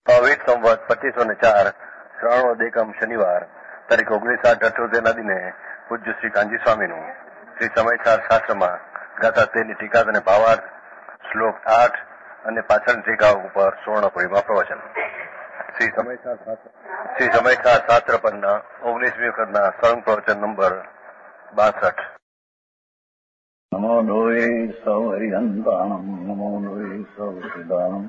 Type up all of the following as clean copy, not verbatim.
ભાવિક સંવત 2504 શ્રાવણ એકમ શનિવાર તારીખ 19/8 દિને પૂજ્ય શ્રી કાંજી સ્વામીનું શ્રી સમયસાર શાસ્ત્રમાં ગાથા 13 ની ટીકા અને ભાવાર્થ શ્લોક 8 અને પાછળની ટીકાઓ ઉપર સુવર્ણપુરીમાં પ્રવચન. શ્રી સમયસાર શાસ્ત્ર પરના 19મી વખતના સળંગ પ્રવચન નંબર 62. નમો લોહી સૌ હરિહંતાણમ નમો લોહી સૌ સિદ્ધાણમ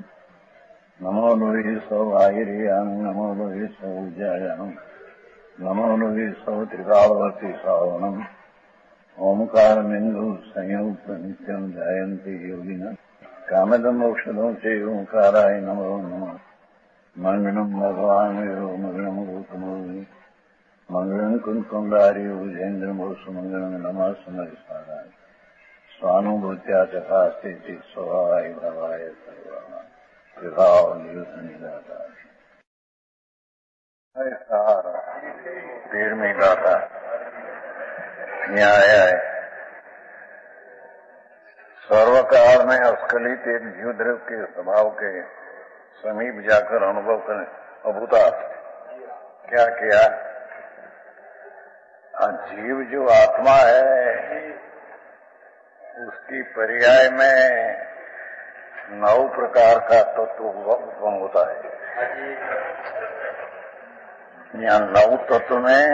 નમો લોહી સૌ આહિર્યાન નમો લોહી સૌ જયાન નમો લોહી સૌ ત્રિકાળવર્તી શ્રાવણમ ઓમકાર બિંદુ સંયુક્ત નિત્યમ જાયંતી યોગિના કામદમ મોક્ષદો છે ઓંકારાય નમો નમઃ. મંગળમ ભગવાન મંગળમ ગૌતમોની મંગળમ કુંકુંડારી ઉજેન્દ્રમોસુ મંગળમ નમઃ સમયસારાય સ્વાનુભૂત્યા ચકાસ્તિ સ્વભાવાય ભવાય સર્વા વિભાવ નિદાતા 13મી ગાથા. न्याय सर्वकाल में अस्खलित एक जीव द्रव्य के स्वभाव के समीप जाकर अनुभव कर अभूता क्या किया. जीव जो आत्मा है उसकी पर्याय में 9 प्रकार का तत्व उत्पन्न होता है. यहाँ 9 तत्व में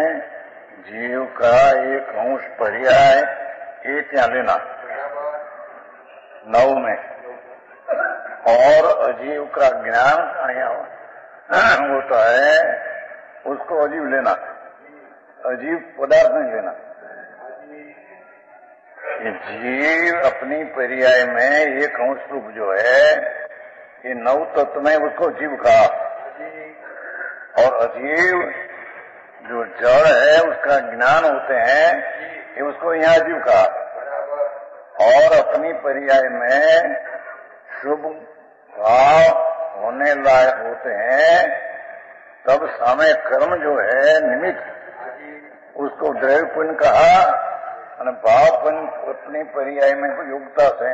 जीव का एक अंश पर्याय ये क्या लेना 9 में, और अजीव का ज्ञान होता है उसको अजीव लेना, अजीव पदार्थ नहीं लेना. ये जीव अपनी पर्याय में एक अंश रूप जो है ये 9 तत्व में उसको जीव कहा, और अजीव जो जड़ है उसका ज्ञान होते हैं ये उसको यहाँ जीव कहा, और अपनी पर्याय में शुभ भाव होने लायक होते हैं तब सामय कर्म जो है निमित्त उसको द्रव्य पुण्य कहा, और भाव पुण्य अपनी पर्याय में युक्ता से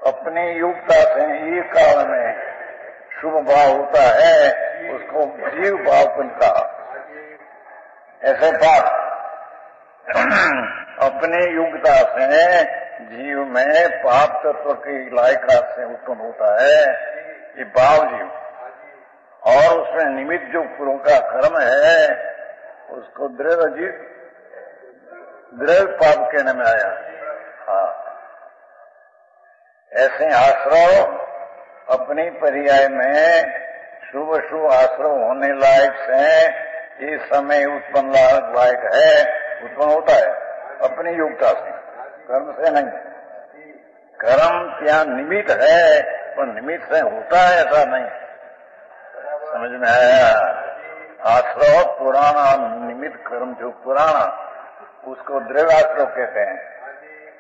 अपनी युक्ता से एक काल में शुभ भाव होता है उसको जीव भाव पुण्य कहा. ऐसे पाप अपनी युक्ता से जीव में पाप तत्व की लायकात से उत्पन्न होता है ये भाव जीव, और उसमें निमित्त जो पूर्व का कर्म है उसको द्रव्य जीव द्रव्य पाप कहने में आया. हाँ, ऐसे आश्रव अपनी पर्याय में शुभ शुभ आश्रव होने लायक से ये समय उत्पन्न लायक है उत्पन्न होता है अपनी योग्यता से, कर्म से नहीं. कर्म क्या निमित्त है पर निमित्त से होता है ऐसा नहीं. समझ में आया. आश्रव पुराना निमित्त कर्म जो पुराना उसको द्रव्याश्रव कहते हैं,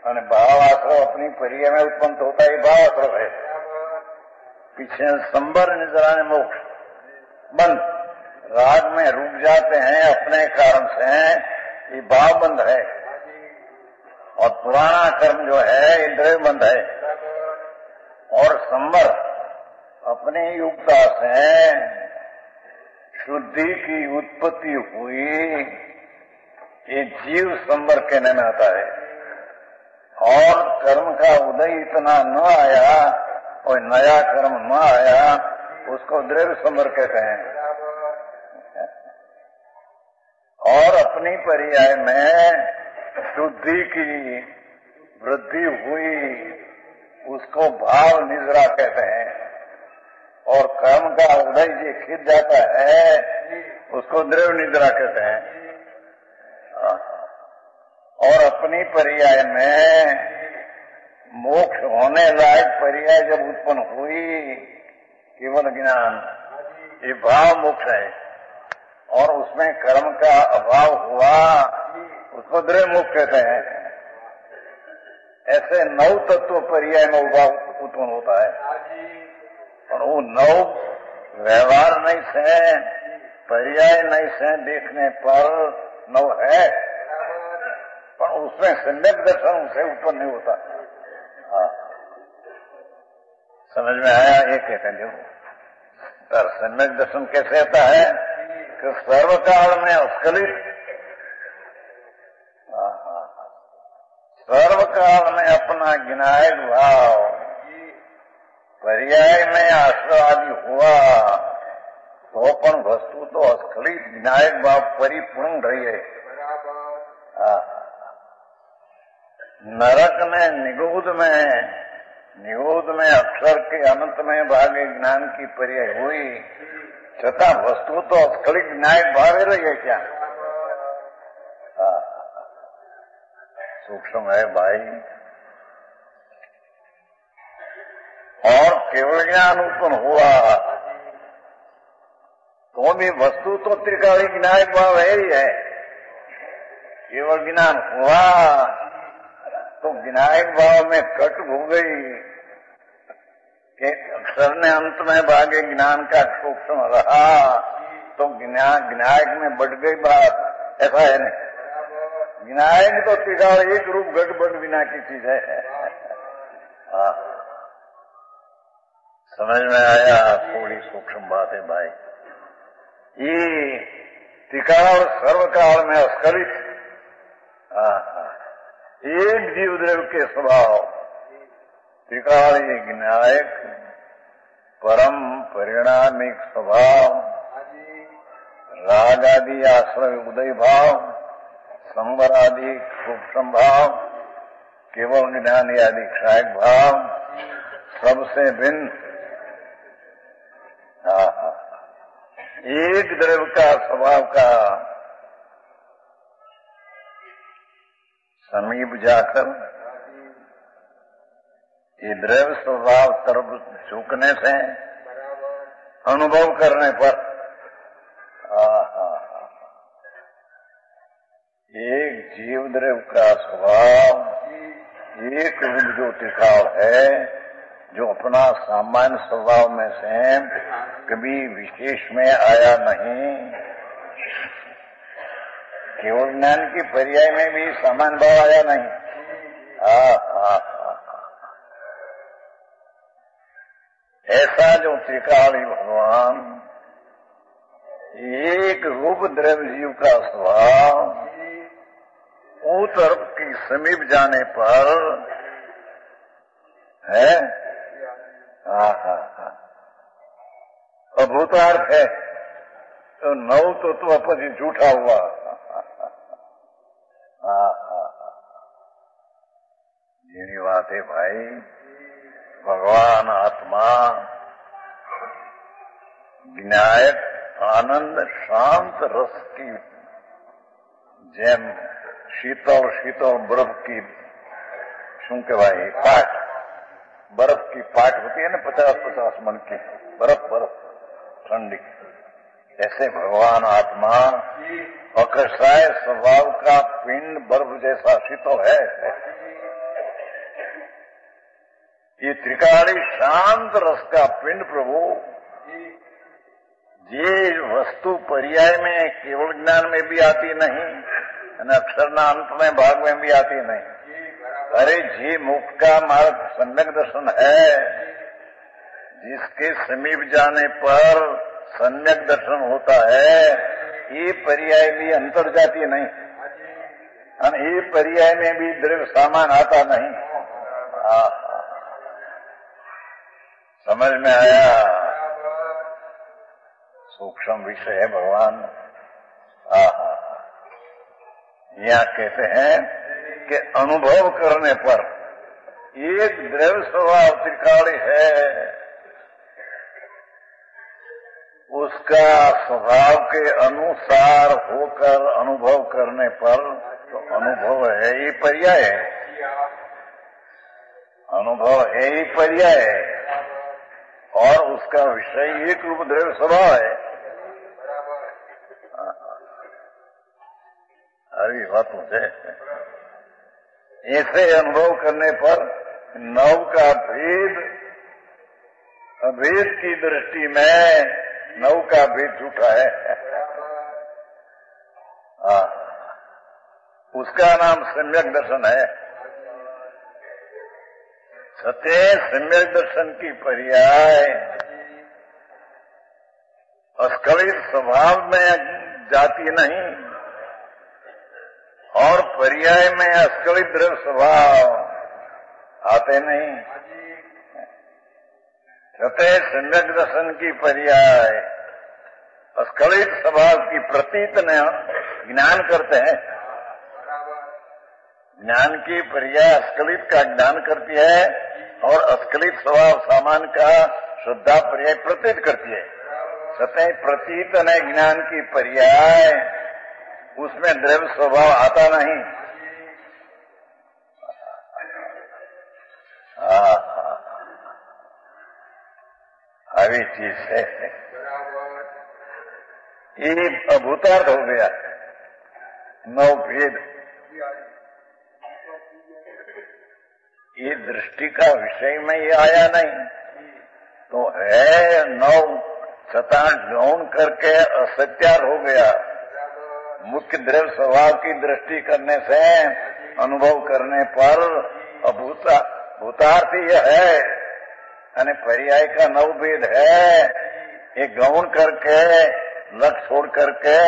और भाव आश्रव अपनी पर्याय में उत्पन्न होता है भाव आश्रव है. पीछे संबर निद्रा मोक्ष बंद राग में रुक जाते हैं अपने कारण से ये भाव बंद है, और पुराना कर्म जो है ये द्रव्य बंद है. और संबर अपनी युक्ता से शुद्धि की उत्पत्ति हुई ये जीव संबर कहने में आता है. और कर्म का उदय इतना न आया और नया कर्म न आया उसको द्रव्य संबर कहते हैं. और अपनी पर्याय में शुद्धि की वृद्धि हुई उसको भाव निद्रा कहते हैं, और कर्म का उदय जो खिंच जाता है उसको द्रव्य निद्रा कहते हैं. और अपनी पर्याय में मोक्ष होने लायक पर्याय जब उत्पन्न हुई केवल ज्ञान ये भाव मोक्ष है, और उसमें कर्म का अभाव हुआ उसको द्रव्य मोक्ष कहते हैं. ऐसे 9 तत्व पर्याय में उत्पन्न होता है, और वो 9 व्यवहार नहीं से पर्याय नहीं से देखने पर 9 है, पर उसमें सम्यक दर्शन से उत्पन्न नहीं होता. हाँ, समझ में आया. ये कहते हैं पर सम्यक दर्शन कैसे आता है कि सर्वकाल में अस्खलित, सर्वकाल में अपना गिनायक भाव पर्याय में आश्रवादी हुआ तो पण वस्तु तो अस्खलित विनायक भाव परिपूर्ण रही है। नरक में निगूढ़ में अक्षर के अनंत में भागे ज्ञान की पर्याय हुई, छता वस्तु तो अस्खलित विनायक भाव रही है क्या? सूक्ष्म है भाई। और केवल ज्ञान उत्पन्न हुआ तो भी वस्तु तो त्रिकाली विनायक भाव है ही है। केवल ज्ञान हुआ तो विनायक भाव में कट हो गई कि अक्षर ने अंत में भागे ज्ञान का सूक्ष्म रहा तो विनायक में बढ़ गई बात, ऐसा है नहीं। विनायक तो त्रिकाल एक रूप गठबंध बिना की चीज है। समझ में आया? थोड़ी सूक्ष्म बात है भाई। ये त्रिकाल सर्वकाल में अस्खलित एक जीव द्रव्य के स्वभाव त्रिकाली विनायक परम परिणामिक स्वभाव राग आदि आश्रय उदय भाव संवर आदि सूक्ष्म भाव केवल ज्ञान आदि क्षायक भाव सबसे भिन्न एक द्रव्य का स्वभाव का समीप जाकर ये द्रव्य स्वभाव तरफ झुकने से अनुभव करने पर एक जीव द्रव्य का स्वभाव एक रूप जो त्रिकाल है, जो अपना सामान्य स्वभाव में से कभी विशेष में आया नहीं। केवल ज्ञान की पर्याय में भी सामान्य भाव आया नहीं। ऐसा जो त्रिकाली भगवान एक रूप द्रव्य जीव का स्वभाव तरफ की समीप जाने पर है अभूतार्थ है तो नव तो પછી झूठा हुआ। यही बात है भाई। भगवान आत्मा विनायक आनंद शांत रस की जेम शीतल बर्फ की शू कहवाय पाट, बर्फ की पाट होती है ना 50-50 मन की बर्फ ठंडी, ऐसे भगवान आत्मा अकसाय स्वभाव का पिंड बर्फ जैसा शीतल है। ये त्रिकाली शांत रस का पिंड प्रभु ये वस्तु पर्याय में केवल ज्ञान में भी आती नहीं, अक्षरना अंत में भाग में भी आती नहीं। अरे जी मुक्त का मार्ग सम्यक दर्शन है, जिसके समीप जाने पर सम्यक दर्शन होता है। ये पर्याय भी अंतर जाती नहीं, और ये पर्याय में भी द्रव्य सामान आता नहीं। समझ में आया? सूक्ष्म विषय है भगवान। यहाँ कहते हैं कि अनुभव करने पर एक द्रव्य स्वभाव त्रिकाली है, उसका स्वभाव के अनुसार होकर अनुभव करने पर तो अनुभव है ही पर्याय है, अनुभव है ही पर्याय है, और उसका विषय एक रूप द्रव्य स्वभाव है। अरे बात मुझे ऐसे अनुभव करने पर नव का अभेद की दृष्टि में नव का भेद झूठा है। उसका नाम सम्यक दर्शन है। सत्य सम्यक दर्शन की पर्याय अस्खलित स्वभाव में जाती नहीं और पर्याय में अस्खलित द्रव्य स्वभाव आते नहीं। कहते सम्यक दर्शन की पर्याय अस्खलित स्वभाव की प्रतीत ने ज्ञान करते हैं। ज्ञान की पर्याय अस्खलित का ज्ञान करती है और अस्खलित स्वभाव सामान्य का श्रद्धा पर्याय प्रतीत करती है। सतह प्रतीत ने ज्ञान की पर्याय उसमें द्रव्य स्वभाव आता नहीं। अभी चीज है ये अभूतार्थ हो गया। नौ भेद ये दृष्टि का विषय में ये आया नहीं तो है नौ शतांश गौण करके असत्यार हो गया। मुख्य द्रव्य स्वभाव की दृष्टि करने से अनुभव करने पर भूतार्थ यह है यानी पर्याय का नौ भेद है। एक गौण करके लक्ष्य छोड़ करके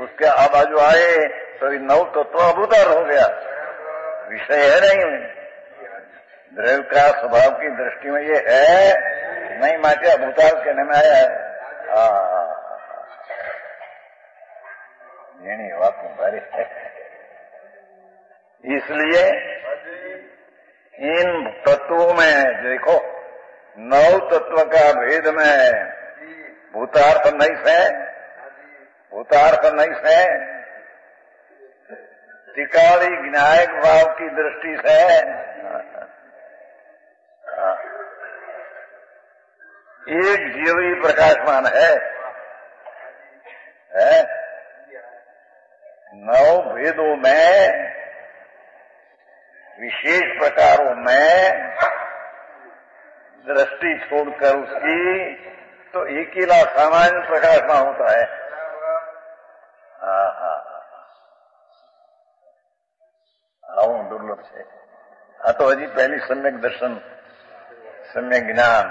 उसके आबाजू आए तो ये नौ तत्व अभूतार हो गया। विषय है नहीं, द्रव्य का स्वभाव की दृष्टि में ये है नहीं, माटे अभूतार कहने में आया है। ये बात तुम्हारी है। इसलिए इन तत्वों में देखो नौ तत्व का भेद में भूतार्थ नहीं से, भूतार्थ नहीं से त्रिकाली ज्ञायक भाव की दृष्टि से एक जीव ही प्रकाशमान है। नौ भेदों में विशेष प्रकारों में दृष्टि छोड़कर उसकी तो एक ही ला सामान्य प्रकाशमान होता है। दुर्लभ से तो अजी पहली सम्यक दर्शन सम्यक ज्ञान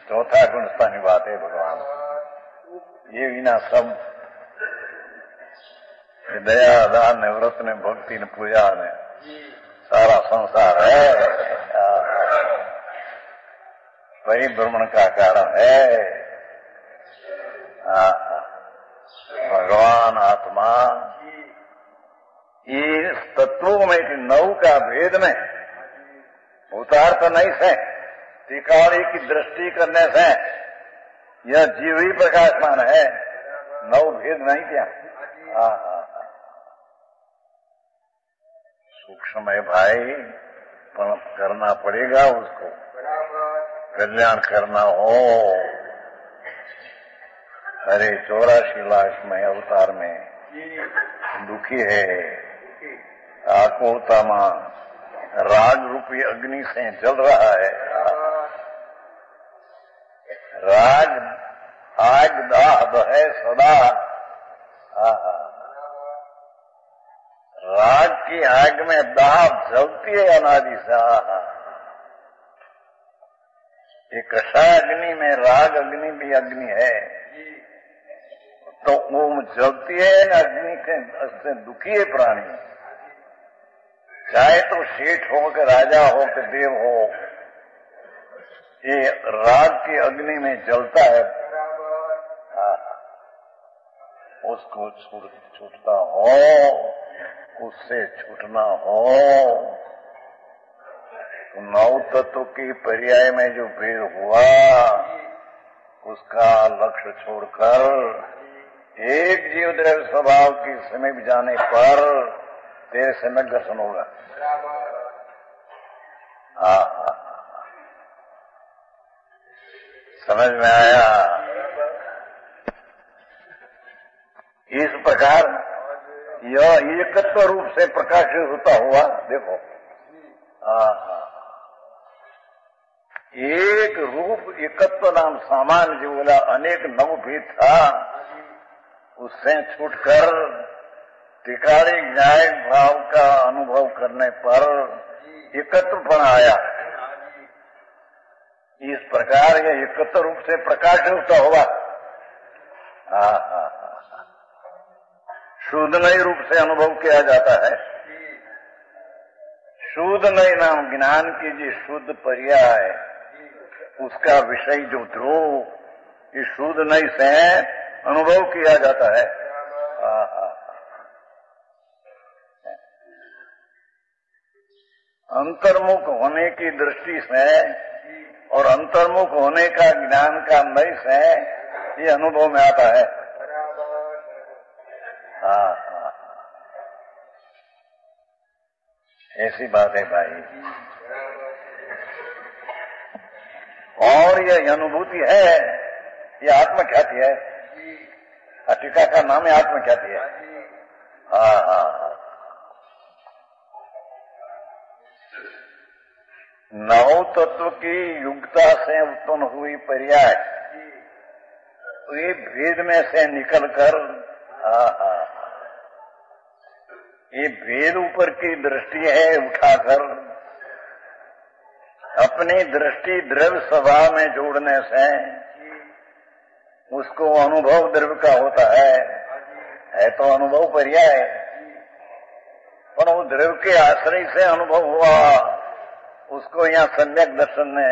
चौथा गुण स्थानी बात है भगवान। ये विना सब दया दान ने व्रत ने भक्ति ने पूजा ने सारा संसार है परिभ्रमण का कारण है। भगवान आत्मा इस तत्वों में नौ का भेद में भूतार्थ नहीं से त्रिकाली की दृष्टि करने से यह जीव ही प्रकाशमान है। नौ भेद नहीं क्या। सूक्ष्म है भाई, पर करना पड़ेगा उसको। कल्याण करना हो अरे 84 लाख में अवतार में दुखी है। आकुलता में राग रूपी अग्नि से जल रहा है। राग आग दाह है सदा। राग की आग में दाह जलती है अनादि से। ये कषा अग्नि में राग अग्नि भी अग्नि है तो वो जलती है न अग्नि से दुखी है प्राणी। चाहे तो सेठ हो कि राजा हो कि देव हो, ये राग की अग्नि में जलता है। उसको छूटता हो, उससे छूटना हो तो नौ तत्व की पर्याय में जो भेद हुआ उसका लक्ष्य छोड़कर एक जीव द्रव्य स्वभाव की समीप जाने पर तेरे सम्यक दर्शन होगा। समझ में आया। इस प्रकार यह एकत्व रूप से प्रकाशित होता हुआ देखो। एक रूप एकत्व नाम सामान्य जो बोला अनेक नवभेद था उससे छूटकर त्रिकाली न्यायिक भाव का अनुभव करने पर एकत्वपन आया। इस प्रकार यह एकत्र रूप से प्रकाशित होता होगा। शुद्ध नई रूप से अनुभव किया जाता है। शुद्ध नई नाम ज्ञान की जी शुद्ध पर्याय, उसका विषय जो ध्रुव, इस शुद्ध नई से अनुभव किया जाता है। अंतर्मुख होने की दृष्टि से और अंतर्मुख होने का ज्ञान का नई से ये अनुभव में आता है। ऐसी बात है भाई। और ये अनुभूति है, ये आत्मख्याति है। टीका का नाम है आत्मख्याति है। नव तत्व की युक्ता से उत्पन्न हुई पर्याय, ये भेद में से निकलकर ये भेद ऊपर की दृष्टि है उठाकर अपनी दृष्टि द्रव्य स्वभाव में जोड़ने से उसको अनुभव द्रव्य का होता है तो अनुभव पर्याय, पर वो द्रव्य के आश्रय से अनुभव हुआ, उसको यहाँ सम्यक दर्शन में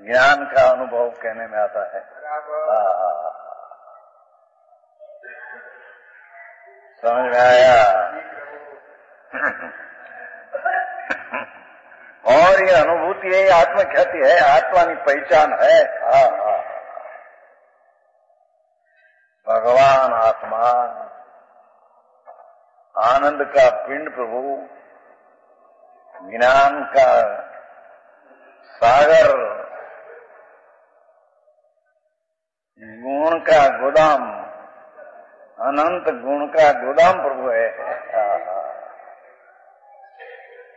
ज्ञान का अनुभव कहने में आता है। समझ में आया? और ये अनुभूति है, आत्मख्याति है, आत्मा की पहचान है। भगवान आत्मा, आनंद का पिंड प्रभु, ज्ञान का सागर, गुण का गोदाम, अनंत गुण का गोदाम प्रभु है।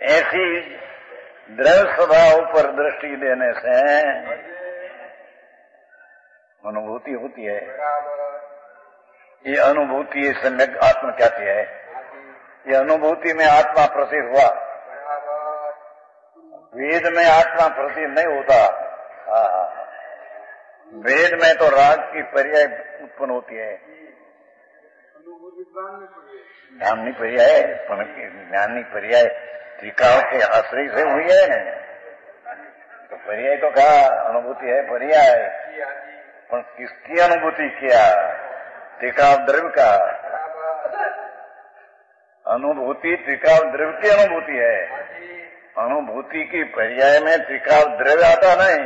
ऐसी द्रव्य स्वभाव पर दृष्टि देने से अनुभूति होती है। ये अनुभूति सम्यक आत्मख्याति है। ये अनुभूति में आत्मा प्रसिद्ध हुआ, वेद में आत्मा प्रसिद्ध नहीं होता। वेद में तो राग की पर्याय उत्पन्न होती है, ज्ञानी पर्याय, ज्ञानी पर्याय त्रिकाल के आश्रय से हुई है। तो पर्याय तो कहा, अनुभूति है पर्याय, पर किसकी अनुभूति किया? त्रिकाल द्रव्य का अनुभूति, त्रिकाल द्रव्य की अनुभूति है। अनुभूति की पर्याय में त्रिकाल द्रव्य आता नहीं,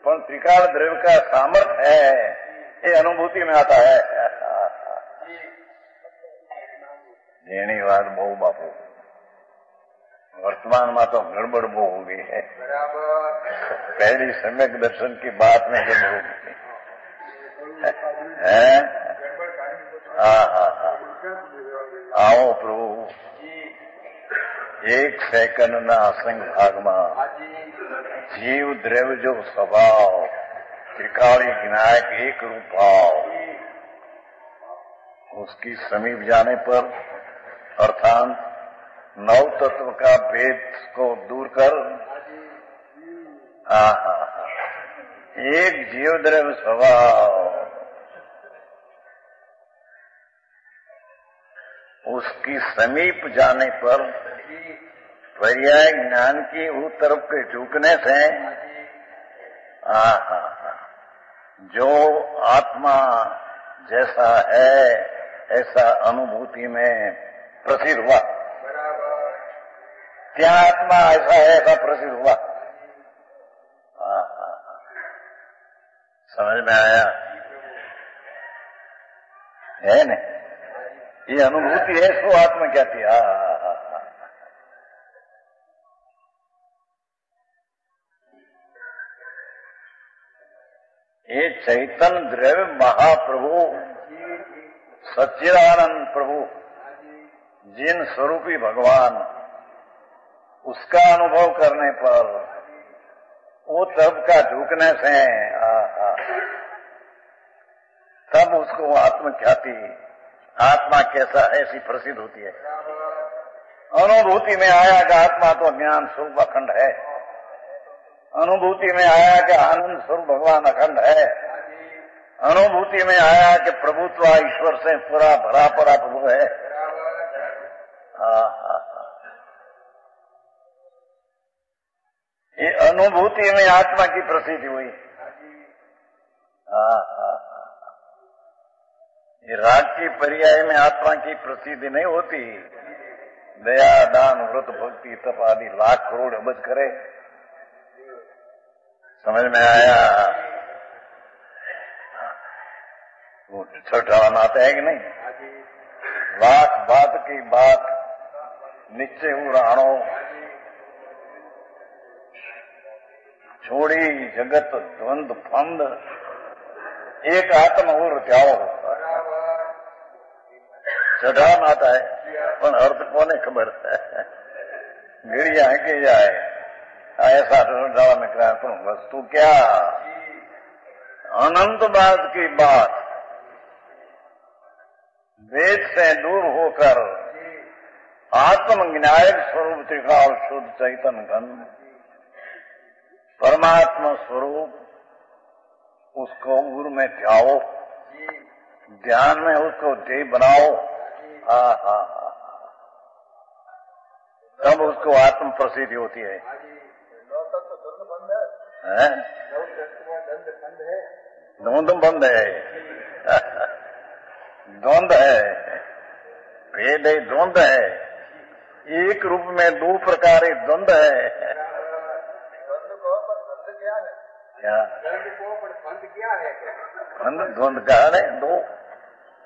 पर त्रिकाल द्रव्य का सामर्थ्य है, ये अनुभूति में आता है। जेनी बात बहु बापू, वर्तमान में तो गड़बड़ बहु हो गई है। पहली सम्यक दर्शन की बात में गड़बड़ हो गई है। आओ प्रभु, एक सेकंड ना असंग भाग में जीव द्रव्य जो स्वभाव, त्रिकाली विनायक एक रूप भाव, उसकी समीप जाने पर अर्थात नव तत्व का भेद को दूर कर एक जीव द्रव्य स्वभाव, उसकी समीप जाने पर पर्याय ज्ञान की उस तरफ के झुकने से जो आत्मा जैसा है ऐसा अनुभूति में प्रसिद्ध हुआ। क्या आत्मा ऐसा है ऐसा प्रसिद्ध हुआ। समझ में आया है न? ये अनुभूति है, सो आत्मा क्या थी। ये चैतन्य द्रव्य महाप्रभु सच्चिदानंद प्रभु, जिन स्वरूपी भगवान, उसका अनुभव करने पर वो तब का झुकने से तब उसको आत्मख्याति, आत्मा कैसा ऐसी प्रसिद्ध होती है। अनुभूति में आया कि आत्मा तो ज्ञान स्वरूप अखंड है, अनुभूति में आया कि आनंद स्वरूप भगवान अखंड है, अनुभूति में आया कि प्रभुत्व ईश्वर से पूरा भरा पड़ा प्रभु है। ये अनुभूति में आत्मा की प्रसिद्धि हुई। ये राग की पर्याय में आत्मा की प्रसिद्धि नहीं होती। दया दान व्रत भक्ति तप आदि लाख करोड़ अबज करे, समझ में आया? वो छठा आता है कि नहीं? लाख बात की बात निश्चय उड़ाणो, छोड़ी जगत द्वंद फंद, एक आत्म और त्याओ। चढ़ान आता है पण अर्थ कोने खबर है? गिरिया है कि जाए ऐसा डाला में करा तुम वस्तु क्या? अनंत बात की बात वेद से दूर होकर आत्म ज्ञायक स्वरूप त्रिकाल शुद्ध चैतन्य घन परमात्मा स्वरूप उसको उर में ध्याओ, ध्यान में उसको ध्येय बनाओ। तब उसको आत्म प्रसिद्धि होती है। द्वंद बंद है, द्वंद है, भेद है, द्वंद है। एक रूप में दो प्रकार द्वंद है। क्या द्वंद क्या है? दो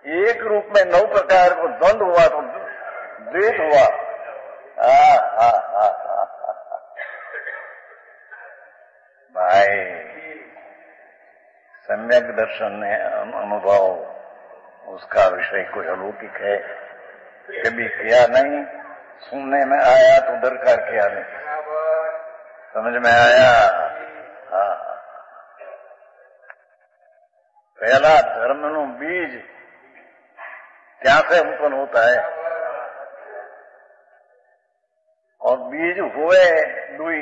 एक रूप में 9 प्रकार को द्वंद हुआ तो द्वैत हुआ। भाई सम्यक दर्शन ने अनुभव उसका विषय कोई अलौकिक है, कभी किया नहीं, सुनने में आया तो दरकार किया नहीं, समझ में आया? पहला धर्म नु बीज क्या से उत्पन्न होता है? और बीज हुए दुई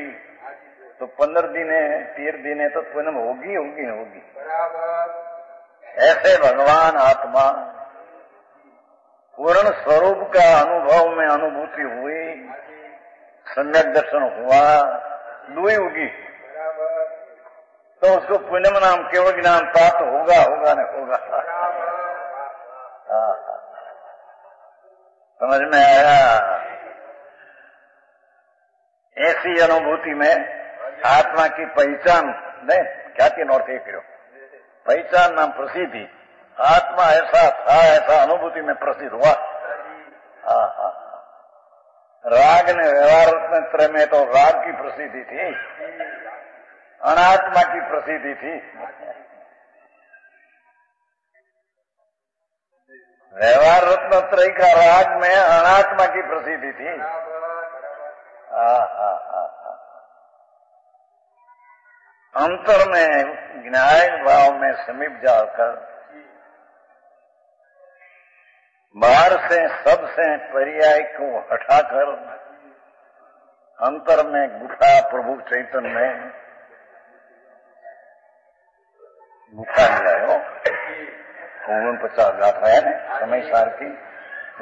तो 15 दिने 13 दिने तो पूनम होगी होगी होगी। ऐसे भगवान आत्मा पूर्ण स्वरूप का अनुभव में अनुभूति हुई, सम्यक दर्शन हुआ, दुई होगी तो उसको पुण्य नाम केवल ज्ञान प्राप्त होगा होगा न होगा। समझ में आया? ऐसी अनुभूति में आत्मा की पहचान नहीं क्या तीन और थे करो पहचान नाम प्रसिद्धि। आत्मा ऐसा था, ऐसा अनुभूति में प्रसिद्ध हुआ। राग ने व्यवहार रत्न में तो राग की प्रसिद्धि थी, अनात्मा की प्रसिद्धि थी। व्यवहार रत्न त्रय का राग में अनात्मा की प्रसिद्धि थी। अंतर में ज्ञान भाव में समीप जाकर बाहर से सबसे पर्याय को हटाकर अंतर में गुफा प्रभु चैतन्य में गुफा मिला हो 49 गाथा है समय सार की,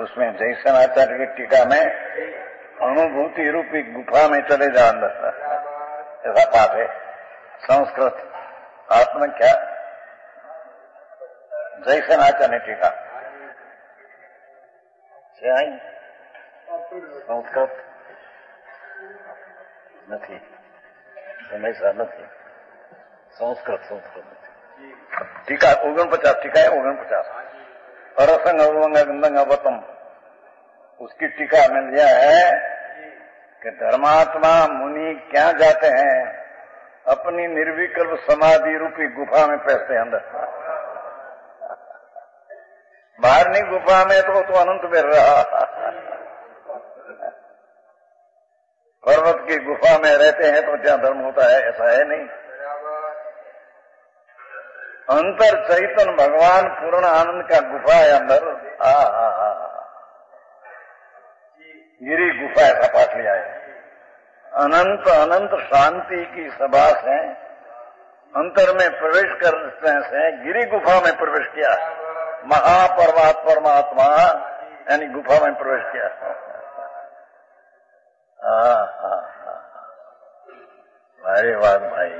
उसमें जैसन आचार्य की टीका में अनुभूति रूपी गुफा में चले जा अंदर, ऐसा पाठ है। संस्कृत आत्मा क्या जैसन आचार्य टीका संस्कृत नहीं हमेशा नहीं संस्कृत टीका 49 टीका है 49 परसंग अवंग गंदंग अवतम उसकी टीका में लिया है कि धर्मात्मा मुनि क्या जाते हैं अपनी निर्विकल्प समाधि रूपी गुफा में पैसते अंदर। बाहर नहीं गुफा में तो अनंत में रहा, पर्वत की गुफा में रहते हैं तो क्या धर्म होता है? ऐसा है नहीं। अंतर चैतन्य भगवान पूर्ण आनंद का गुफा है अंदर। गिरी गुफा ऐसा पाठ लिया है। अनंत अनंत शांति की सभा से अंतर में प्रवेश करने से गिरी गुफा में प्रवेश किया, परमात्मा यानी गुफा में प्रवेश किया। भाई बात भाई,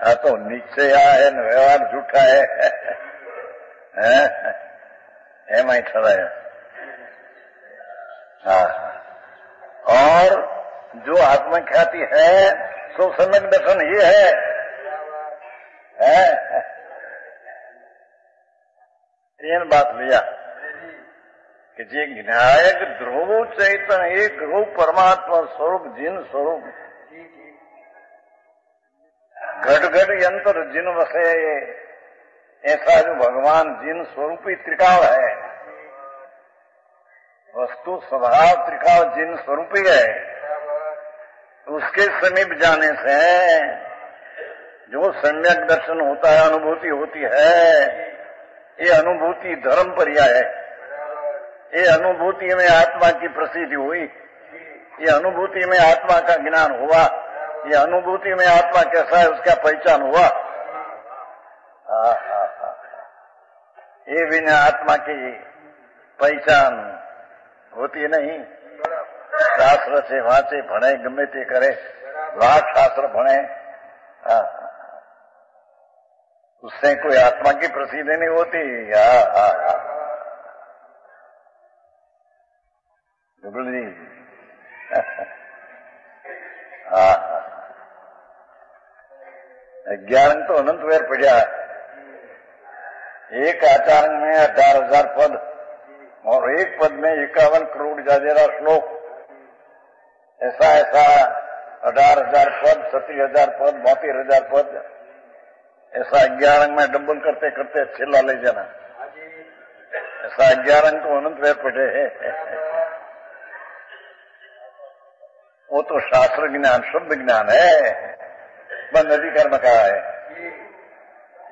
आ तो निश्चय है न व्यवहार झूठा है, एम आई ठहराया। और जो आत्मख्याति है सो सम्यक दर्शन ही है। तीन बात लिया कि जे ज्ञायक ध्रुव चैतन एक रूप परमात्मा स्वरूप जिन स्वरूप घट घट यंत्र जिन वसे, ऐसा जो भगवान जिन स्वरूपी त्रिकाल है, वस्तु स्वभाव त्रिकाल जिन स्वरूपी है, उसके समीप जाने से जो सम्यक दर्शन होता है, अनुभूति होती है, ये अनुभूति धर्म पर्याय है। ये अनुभूति में आत्मा की प्रसिद्धि हुई, ये अनुभूति में आत्मा का ज्ञान हुआ, ये अनुभूति में आत्मा कैसा है उसका पहचान हुआ। ये बिना आत्मा की पहचान होती नहीं। शास्त्र से वांचे भणे गमे ते करे, लाख शास्त्र भणे, उससे कोई आत्मा की प्रसिद्धि नहीं होती। जी ज्ञान तो अनंत वेर पड़ा। एक आचार्य में 18,000 पद और एक पद में 51 करोड़ जाजेरा श्लोक, ऐसा 18,000 पद, 37,000 पद, 72,000 पद, ऐसा 11 में डबल करते करते छिल्ला ले जाना, ऐसा 11 तो अनंत वेर पड़े है। वो तो शास्त्र ज्ञान शुद्ध ज्ञान है, बंद अधिकार में कहा है।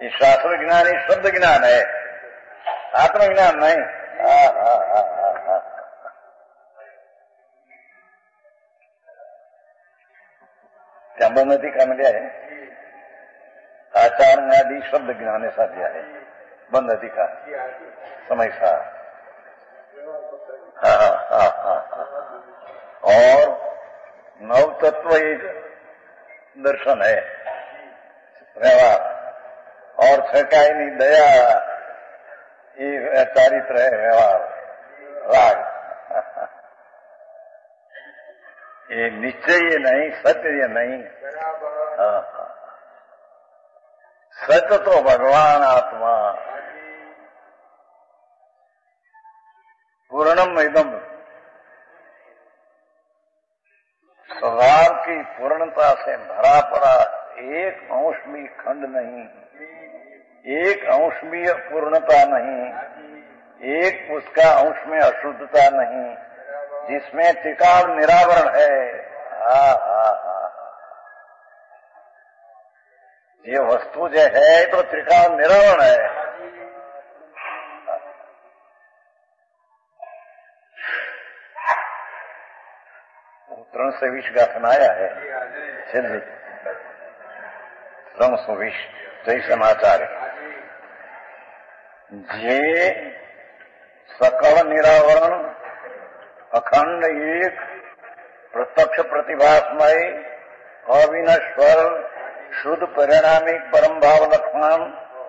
ये शास्त्र ज्ञान ही शुद्ध ज्ञान है, आत्मज्ञान नहीं। क्या बंद अधिकार में दिया है? आचार आदि शब्द ज्ञान ऐसा दिया है, बंद अधिकार समय सा। और नव तत्व एक दर्शन है, व्यवहार, और छकाईनी दया ये चारित्र है, व्यवहार राग। ये निश्चय ये नहीं, सत्य ये नहीं। सत्य तो भगवान आत्मा, पूर्णम इदम, स्वभाव की पूर्णता से भरा पड़ा, एक अंश भी खंड नहीं, एक अंश भी पूर्णता नहीं, एक उसका अंश में अशुद्धता नहीं, जिसमें त्रिकाल निरावरण है। ये वस्तु जो है तो त्रिकाल निरावरण है। त्रण से विष गाथन आया है, छेल्ली 320 जय समाचार। जे सकल निरावरण अखंड एक प्रत्यक्ष प्रतिभासमय अविनश्वर शुद्ध परिणामिक परम भाव लक्षण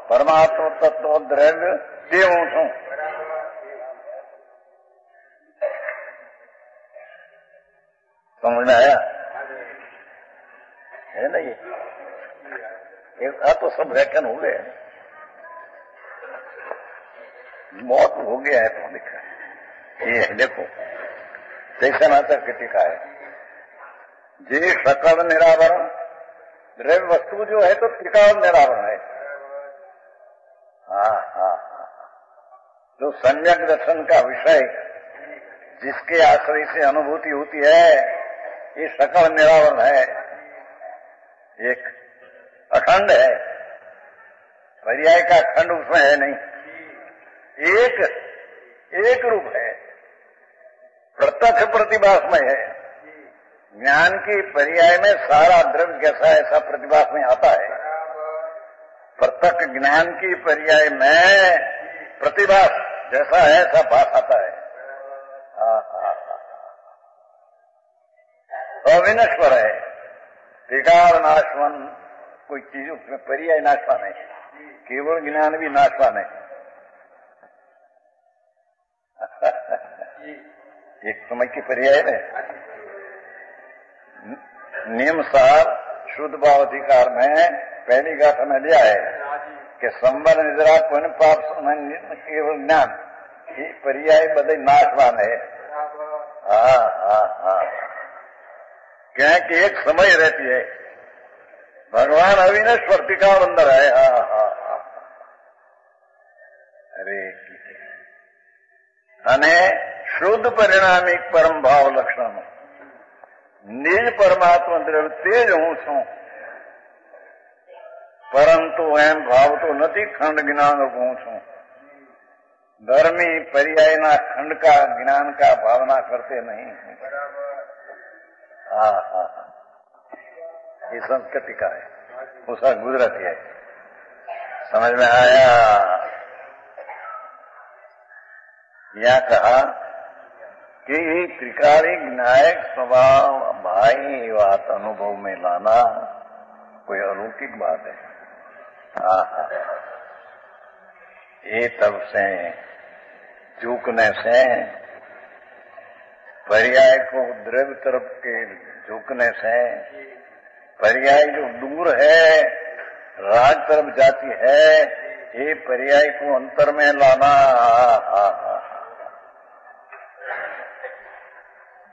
परमात्म तत्व द्रव्य ते हूं छू। समझ में आया है ना? ये तो सब व्याख्यान हो गए, मौत हो गया है तो लिखा है। ये देखो चैतन्य की टीका है, जे सकल निरावरण द्रव्य वस्तु जो है तो त्रिकाल निरावरण है। जो सम्यक दर्शन का विषय जिसके आश्रय से अनुभूति होती है, ये सकल निरावरण है, एक अखंड है, पर्याय का खंड उसमें है नहीं, एक रूप है, प्रत्यक्ष प्रतिभासमय है, ज्ञान की पर्याय में सारा द्रव्य कैसा ऐसा प्रतिभास में आता है। प्रत्यक्ष ज्ञान की पर्याय में प्रतिभास जैसा है ऐसा भास आता है। अविनश्वर है, त्रिकाल नाशवान, कोई चीज उसमें पर्याय नाशवान है, केवल ज्ञान भी नाशवान है। एक समय की पर्याय है। नियम सार शुद्ध भाव अधिकार में पहली गाथा में लिया है कि संबर निद्रा पुण्य पाप केवल ज्ञान ये पर्याय बदे नाशवान है। क्या कि एक समय रहती है, भगवान अविनश्वर टिकाव अंदर है। अरे अने शुद्ध परिणामिक परम भाव लक्षण निज परमात्मा द्रव्य तेज हूं छू, परंतु एम भाव तो नहीं खंड ज्ञान हूं छू। धर्मी पर्याय ना खंड का ज्ञान का भावना करते नहीं। ये संस्कृति का है, उसका गुजराती है। समझ में आया? यह कहा कि त्रिकालिक न्यायिक स्वभाव भाई बात अनुभव में लाना कोई अलौकिक बात है। ये तब से झुकने से पर्याय को द्रव्य तरफ के झुकने से पर्याय जो दूर है राग तरफ जाती है, ये पर्याय को अंतर में लाना,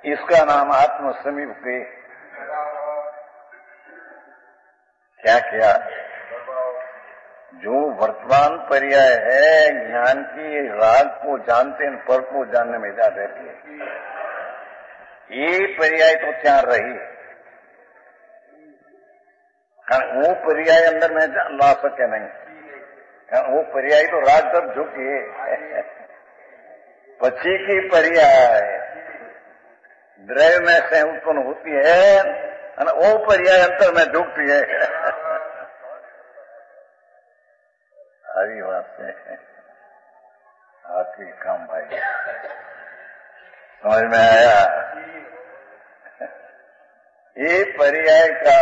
इसका नाम आत्म समीप के क्या किया। जो वर्तमान पर्याय है ज्ञान की, राग को जानते हैं, पर को जानने में जा रहती है। ये पर्याय तो त्यार रही, कारण वो पर्याय अंदर में ला सके नहीं, कारण वो पर्याय तो राग तरफ झुकी पक्षी की पर्याय द्रव्य में से उत्पन्न होती है और वो पर्याय अंतर में झुकती है। हरी बात से आखिरी काम भाई समझ में आया। ये पर्याय का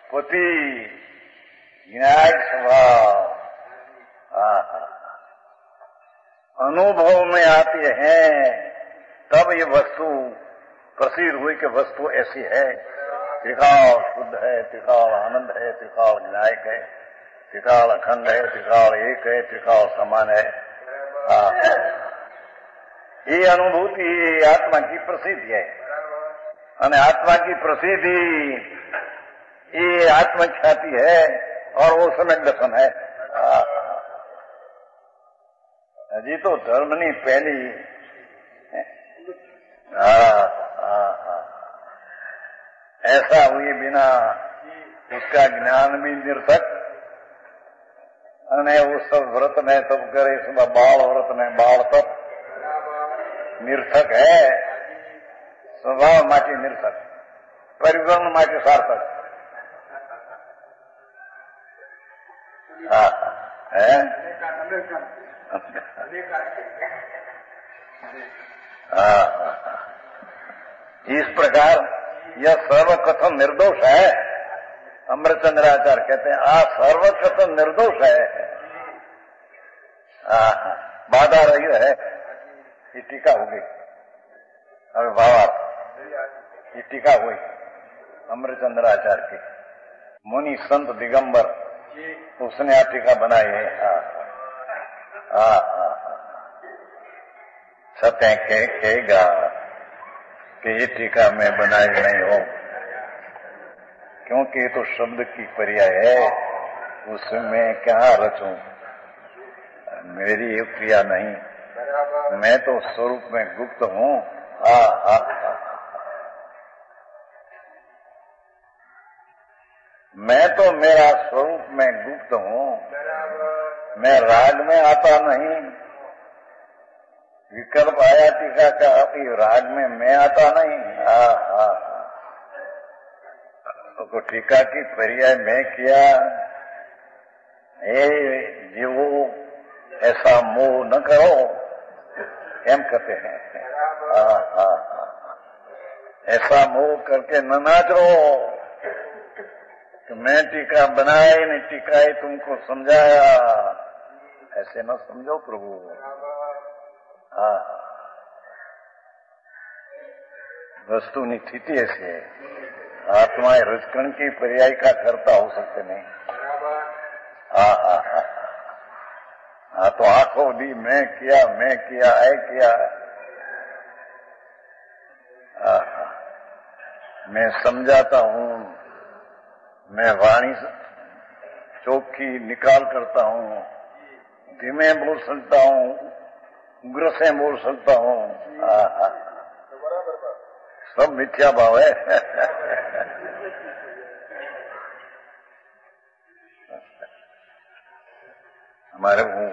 पति न्यायिक स्वभाव अनुभव में आती है, तब ये वस्तु प्रसिद्ध हुई कि वस्तु ऐसी है। त्रिकाल शुद्ध है, त्रिकाल आनंद है, त्रिकाल न्यायिक है, त्रिकाल अखंड है, त्रिकाल एक है, त्रिकाल समान है। ये अनुभूति आत्मा की प्रसिद्धि है, અને आत्मा की प्रसिद्धि ये आत्मख्याति है और वो समय दर्शन है। हजी तो धर्मनी पहली ऐसा हुए बिना उसका ज्ञान भी निरर्थक, અને वो सब व्रत ने तब करे, इसमें बाल व्रत ने बाल तप निरर्थक है, स्वभाव माटे निरर्थक, परिवर्तन माटे सार्थक है। इस प्रकार यह सर्वकथन निर्दोष है। अमृतचंद्राचार्य कहते हैं आ सर्वकथन निर्दोष है, बाधा रही है। ये टीका होगी अभी भावार्थ, ये टीका हुई अमृतचंद्राचार्य की, मुनि संत दिगंबर उसने आ टीका बनाई है। सत्य कहेगा कि ये टीका मैं बनाई नहीं हूं, क्योंकि ये तो शब्द की पर्याय है, उसमें क्या रचूं, मेरी ये क्रिया नहीं, मैं तो स्वरूप में गुप्त हूं। मैं तो मेरा स्वरूप में गुप्त हूं, मैं राग में आता नहीं। विकल्प आया टीका का, राग में मैं आता नहीं। तो टीका की पर्याय मैं किया, हे जीवो ऐसा मोह न करो, एम कहते हैं। ऐसा मोह करके न नाचो कि मैं टीका बनाई नहीं, टीकाई तुमको समझाया, ऐसे न समझो प्रभु। वस्तुની સ્થિતિ હશે, આત્મા એ રજકણ की पर्याय का करता हो सकते नहीं। हाँ तो आंखों दी मैं किया है किया, मैं समझाता हूँ, मैं वाणी चौखी निकाल करता हूँ, धीमे बोल सकता हूँ, उग्र से बोल सकता हूँ। सब मिथ्या भाव है। हमारे वो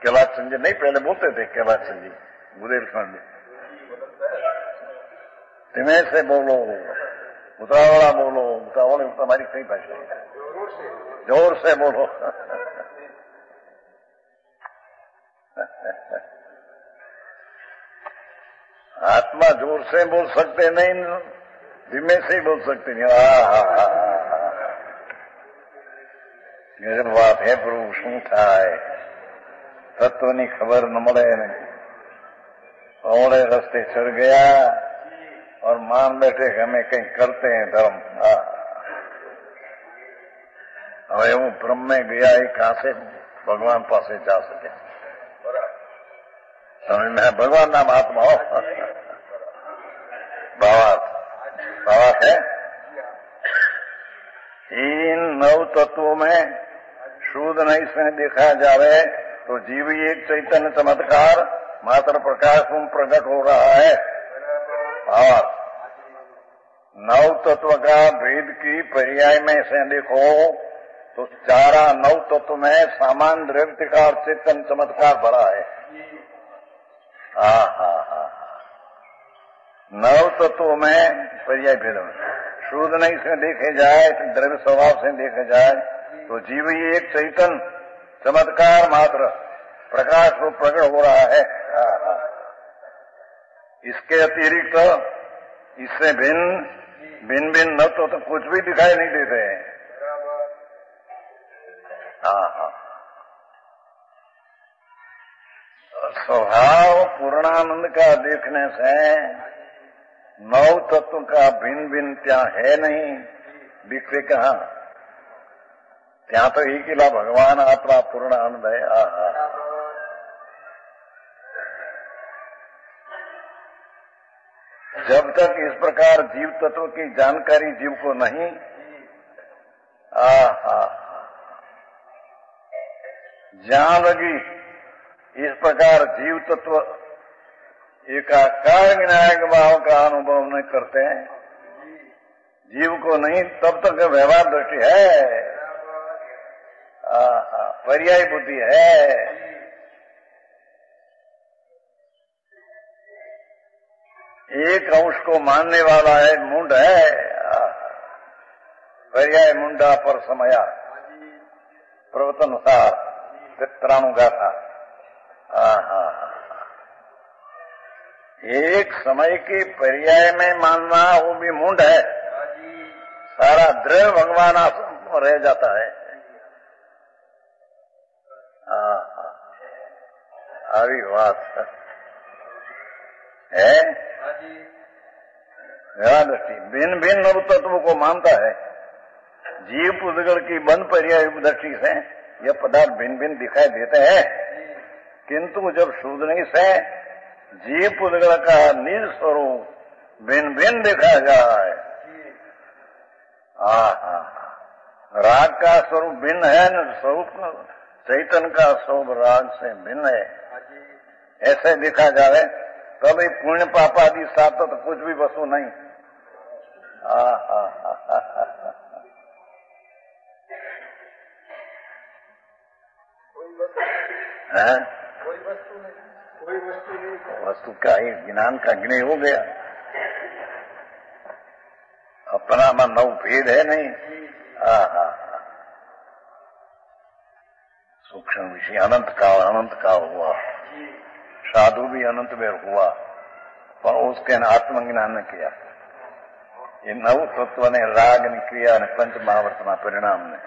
कैलाश चंद जी नहीं पहले बोलते थे, कैलाश चंद जी बुदेलखंड, धीमे से बोलो, उतावला बोलो, उतावला हमारी सही भाषा है, जोर से बोलो। आत्मा जोर से बोल सकते नहीं, धीमे से ही बोल सकते नहीं। गजब बात है प्रभु, શું થાય તત્વની ખબર ન મળે ને, औड़े रास्ते चढ़ गया और मान बैठे कि हमें कहीं करते हैं धर्म। હવે હું બ્રહ્મ में गया ही कहां से भगवान पास जा सके। समझ में है, भगवान नाम आत्मा हो, भावार्थ है। इन नव तत्वों में शुद्ध नहीं से देखा जावे तो जीव एक चैतन्य चमत्कार मात्र प्रकाश में प्रकट हो रहा है। भावार्थ, नव तत्व का भेद की पर्याय में से देखो तो चारा नव तत्व में सामान्य द्रव्य का चेतन चमत्कार भरा है। नव तत्वों में पर्याय भेद में शुद्ध नहीं से देखे जाए, द्रव्य स्वभाव से देखे जाए तो जीव ही एक चैतन चमत्कार मात्र प्रकाश को प्रकट हो रहा है। इसके अतिरिक्त इससे भिन्न न तो कुछ भी दिखाई नहीं देते हैं। स्वभाव पूर्णानंद का देखने से नव तत्व का भिन्न क्या है नहीं, दिखते कहाँ, ત્યાં तो एक ही भगवान आत्मा पूर्णानंद है। जब तक इस प्रकार जीव तत्व की जानकारी जीव को नहीं, जहां लगी इस प्रकार जीव तत्व एकाकार विनायक भाव का अनुभव नहीं करते हैं, जीव को नहीं, तब तक व्यवहार दृष्टि है, पर्याय बुद्धि है। एक अंश को मानने वाला है मुंड है, पर्याय मुंडा पर समया प्रवतनसार चित्रानुगाथा। एक समय के पर्याय में मानना वो भी मुंड है, सारा द्रव्य भगवान आत्मा रह जाता है। આવી વાત है। दृष्टि भिन्न भिन्न नव तत्वों को मानता है, जीव पुद्गल की बंद पर्याय दृष्टि से यह पदार्थ भिन्न भिन्न दिखाई देते हैं, किंतु जब शुद्ध नहीं से जीव पुद्गल का निज स्वरूप भिन्न भिन्न देखा जाए, राग का स्वरूप भिन्न है न, स्वरूप चैतन्य का स्वरूप राग से भिन्न है, ऐसे देखा जाए तभी पुण्य पाप आदि साथ तो कुछ भी वस्तु नहीं। वस्तु का ही ज्ञान का ज्ञान हो गया। अपनाમાં નવ ભેદ है नहीं। सूक्ष्म विषय अनंत काल हुआ, साधु भी अनंत बेर हुआ, पर उसके आत्मज्ञान ने किया। ये नव तत्व ने राग ने क्रिया ने पंच महावर्तना परिणाम ने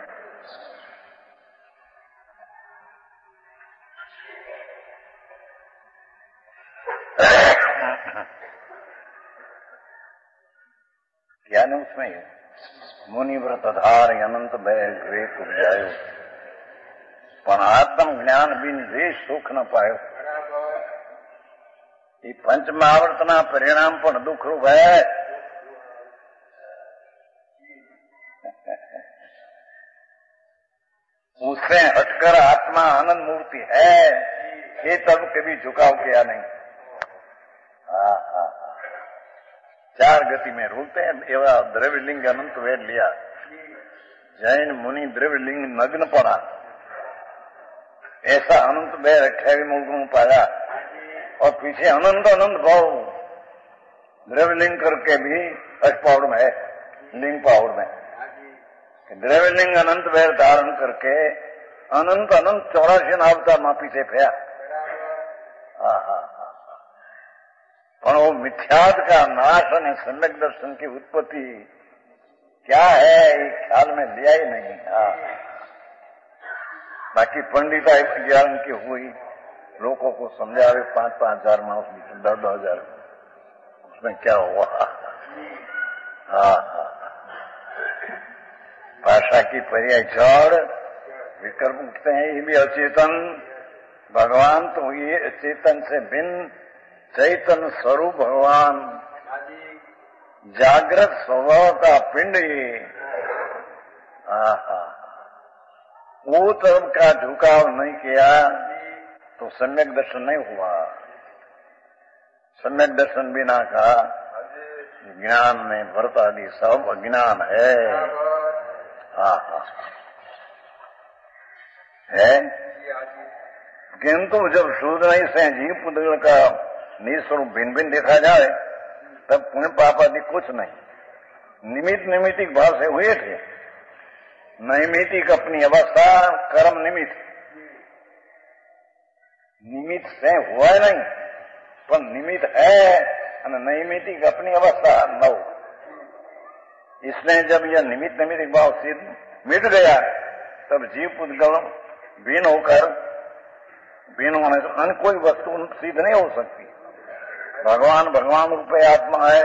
क्या ने उसमें मुनि व्रत धार अनंत भय विवेक उपजायो, पण आत्म ज्ञान बिन वे सुख न पायो। ये पंच महावर्तना परिणाम पण दुख रूप है। उससे हटकर आत्मा आनंद मूर्ति है, ये तब कभी झुकाव किया नहीं। चार गति में रूलते हैं एवं द्रव्यलिंग अनंत वेद लिया। जैन मुनि द्रव्यलिंग नग्न पड़ा, ऐसा अनंत वेद 28 मुल्क में पाया, और पीछे अनंत अनंत भाव द्रव्यलिंग करके भी अष्टपाउड़ में है, लिंग पाउड़ में द्रव्यलिंग अनंत वेद धारण करके अनंत अनंत 84 अवतार में पीछे फया। पर वो मिथ्याद का नाश और सम्यक दर्शन की उत्पत्ति क्या है, ये ख्याल में लिया ही नहीं। बाकी पंडिता ज्ञान की हुई, लोगों को समझावे 5-5 हजार में, उसमें 10-10 हजार, उसमें क्या हुआ। भाषा की पर्याय जड़ विकल्प उठते हैं, ये भी अचेतन। भगवान तो ये अचेतन से भिन्न चैतन्य स्वरूप भगवान, जागृत स्वभाव का पिंड ये। वो तरफ का झुकाव नहीं किया तो सम्यक दर्शन नहीं हुआ। सम्यक दर्शन बिना का ज्ञान में भरत आदि सब अज्ञान है। है किंतु जब शूद्र से जीव पुद्गल का निस्वरूप भिन्न भिन्न देखा जाए तब पुण्य पाप आदि कुछ नहीं, निमित्त निमित्तिक भाव से हुए थे। नैमित्तिक अपनी अवस्था कर्म निमित्त, निमित्त से हुआ नहीं पर निमित्त है, नैमित्तिक अपनी अवस्था नव। इसलिए जब यह निमित्त निमित्तिक भाव सिद्ध मिट गया तब जीव पुद्गल भिन्न होकर, भिन्न होने से अन्य कोई वस्तु सिद्ध नहीं हो सकती। भगवान भगवान रूप आत्मा है,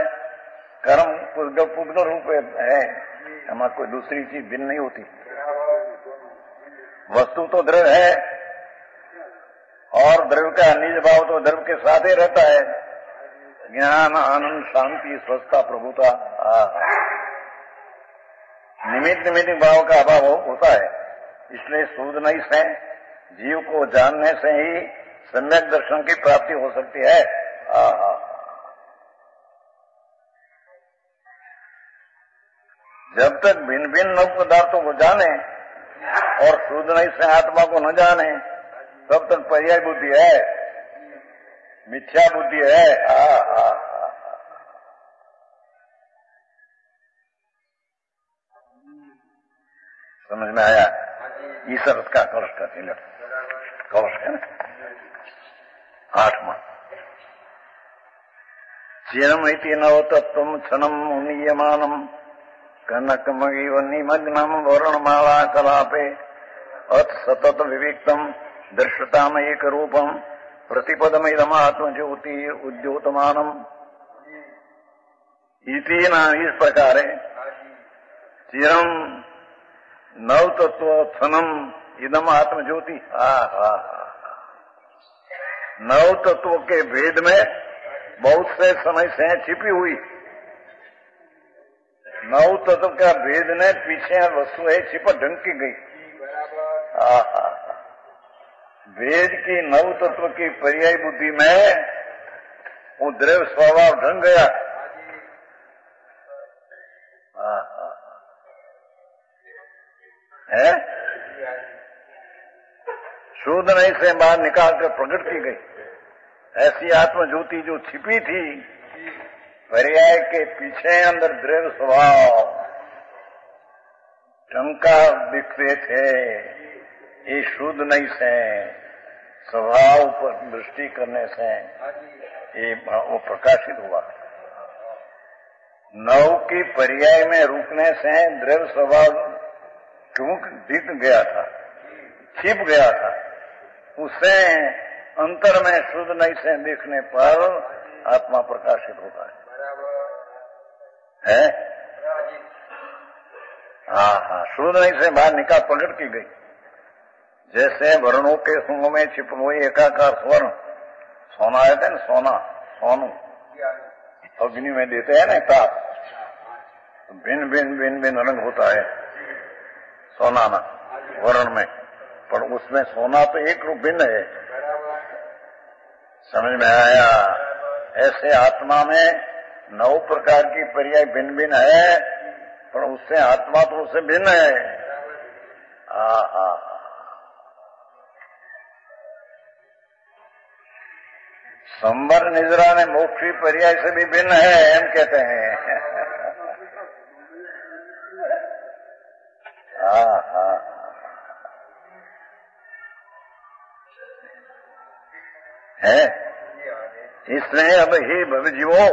कर्म पुद्गल रूप है, हमारी कोई दूसरी चीज भिन्न नहीं होती। वस्तु तो द्रव्य है और द्रव्य का निज भाव तो द्रव्य के साथ ही रहता है। ज्ञान आनंद शांति स्वस्थता प्रभुता, निमित्त निमित्त भाव का अभाव होता है। इसलिए सूझने से जीव को जानने से ही सम्यक दर्शन की प्राप्ति हो सकती है। जब तक भिन्न भिन्न नव पदार्थों को जाने और सूझने से आत्मा को न जाने तब तक पर्याय बुद्धि है, मिथ्या बुद्धि है। समझ में आया? ईश्वर का कलश का तिलक, कलश है ना 8वां। चिरमिति नवतत्वं क्षणं मुनीयमानं कनकमयिव निमग्नं वर्णमाला कलापे अथ सतत विविक्तं दृश्यताम एक रूपं प्रतिपदमिदमात्मज्योति उद्योतमानम् इति न इस प्रकार चिरं नवतत्व क्षणं इदम आत्मज्योति। नव तत्व के भेद में बहुत से समय से छिपी हुई, नव तत्व का भेद ने पीछे वस्तु है छिपट ढंग की गई। वेद की नव तत्व की पर्याय बुद्धि में वो द्रव्य स्वभाव ढंग गया। है शोध नहीं से बाहर निकाल कर प्रकट की गई। ऐसी आत्मज्योति जो छिपी थी पर्याय के पीछे अंदर द्रव्य स्वभाव टंका दिखते थे, ये शुद्ध नहीं से, स्वभाव पर दृष्टि करने से ये वो प्रकाशित हुआ। नव की पर्याय में रुकने से द्रव्य स्वभाव क्यों दिख गया था, छिप गया था, उससे अंतर में शुद्ध नहीं से देखने पर आत्मा प्रकाशित होता है? हाँ, शुद्ध नहीं से बाहर निकाल प्रकट की गई। जैसे वर्णों के सुंग में छिप हुई एकाकार स्वर्ण, सोना आया था ना, सोनू अग्नि में देते हैं ना ताप, तो भिन्न भिन्न भिन्न भिन्न रंग होता है सोना ना वर्ण में, पर उसमें सोना तो एक रूप भिन्न है। समझ में आया? ऐसे आत्मा में 9 प्रकार की पर्याय भिन्न भिन्न है, पर उससे आत्मा तो उससे भिन्न है। संबर निजरा ने मोक्षी पर्याय से भी भिन्न है, हम कहते हैं। है इसलिए अब ही भवजीवो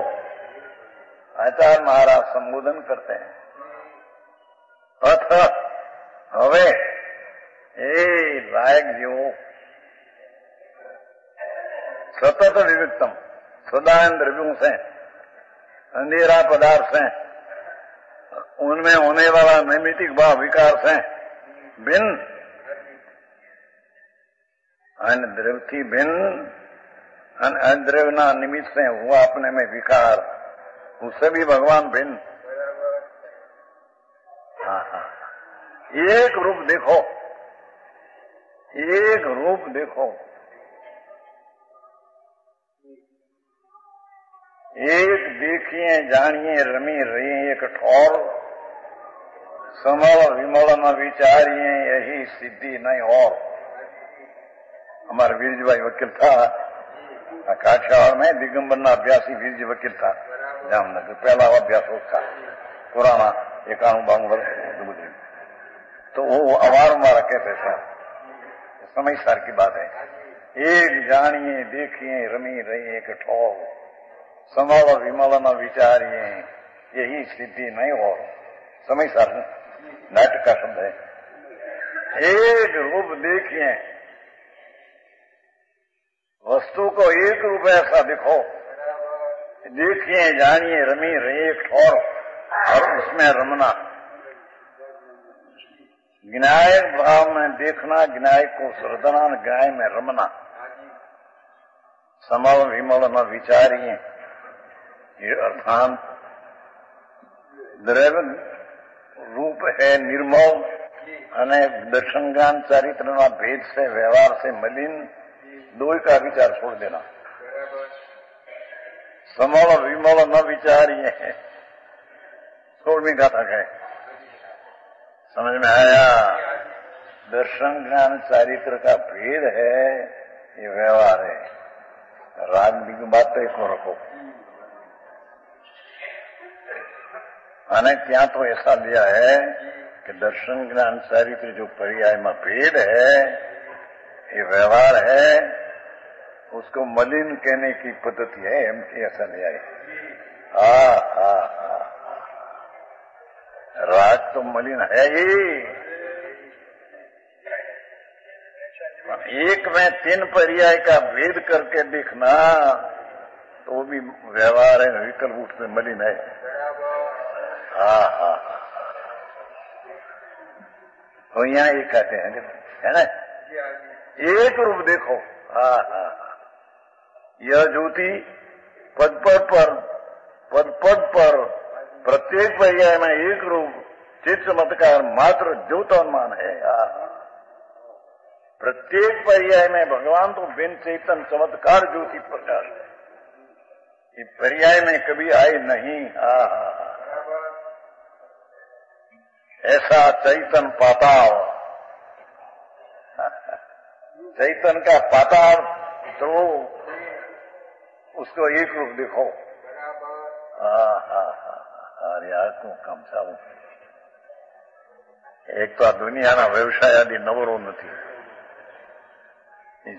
आचार्य महाराज संबोधन करते हैं। अथ हवे ए लायक जीवो सतत विविक्तम, सदा इन द्रव्यों से, अंधेरा पदार्थ से, उनमें होने वाला नैमितिक भाव विकार से भिन्न, अन्य द्रव्य थी भिन्न, द्रव्यना निमित्त से हुआ अपने में विकार, उससे भी भगवान भिन्न। एक रूप देखो, एक रूप देखो, एक देखिए जानिए रमी रही एक ठौर, समल विमल न विचारिए यही सिद्धि नहीं और। हमारा वीरज भाई वकील था काठियावाड़ में, दिगंबरना अभ्यासी वीरज वकील था जामनगर, पहला अभ्यास उसका पुराना 91-92 वर्ष गुजरे। तो वो अवार मारा कहते थे, समय सार की बात है। एक जानिए देखिए रमी रही एक ठौर, समल विमल न विचारिए यही सिद्धि नहीं और। समय सार नाटक का शब्द है। एक रूप देखिए, वस्तु को एक रूप ऐसा दिखो, देखिए जानिए रमी रही एक ठौर, और उसमें रमना, ज्ञाय भाव में देखना, ज्ञाय को श्रद्धना, ज्ञाय में रमना, समल विमल न विचारिए, ये अर्थात द्रव्य रूप है निर्मल અને दर्शन ज्ञान चारित्र भेद से व्यवहार से मलिन, दो का विचार छोड़ देना। समल विमल न विचारिए है, 16वीं गाथा है। समझ में आया? दर्शन ज्ञान चारित्र का भेद है, ये व्यवहार है। राग की बात तो इसको रखो। अनेक यहाँ तो ऐसा लिया है कि दर्शन ज्ञान चारित्र जो पर्याय में भेद है, ये व्यवहार है, उसको मलिन कहने की पद्धति है, एमटी ऐसा नहीं आई। राग तो मलिन है ही, एक में 3 पर्याय का भेद करके देखना तो वो भी व्यवहार है, विकल्प उसमें मलिन है। तो यहाँ ये कहते हैं, है ना, एक रूप देखो। यह ज्योति पद पद पर प्रत्येक पर्याय में एक रूप चित्त चमत्कार मात्र ज्योतोन्मान है। प्रत्येक पर्याय में भगवान तो बिन चेतन चमत्कार ज्योति प्रकाश है, ये पर्याय में कभी आए नहीं। ऐसा चैतन पाताल, चैतन का पाताल, तो उसको एक रूप देखो। अरे यार को कम सा એક તો આ દુનિયાના વ્યવસાય આદિ નવરો નથી.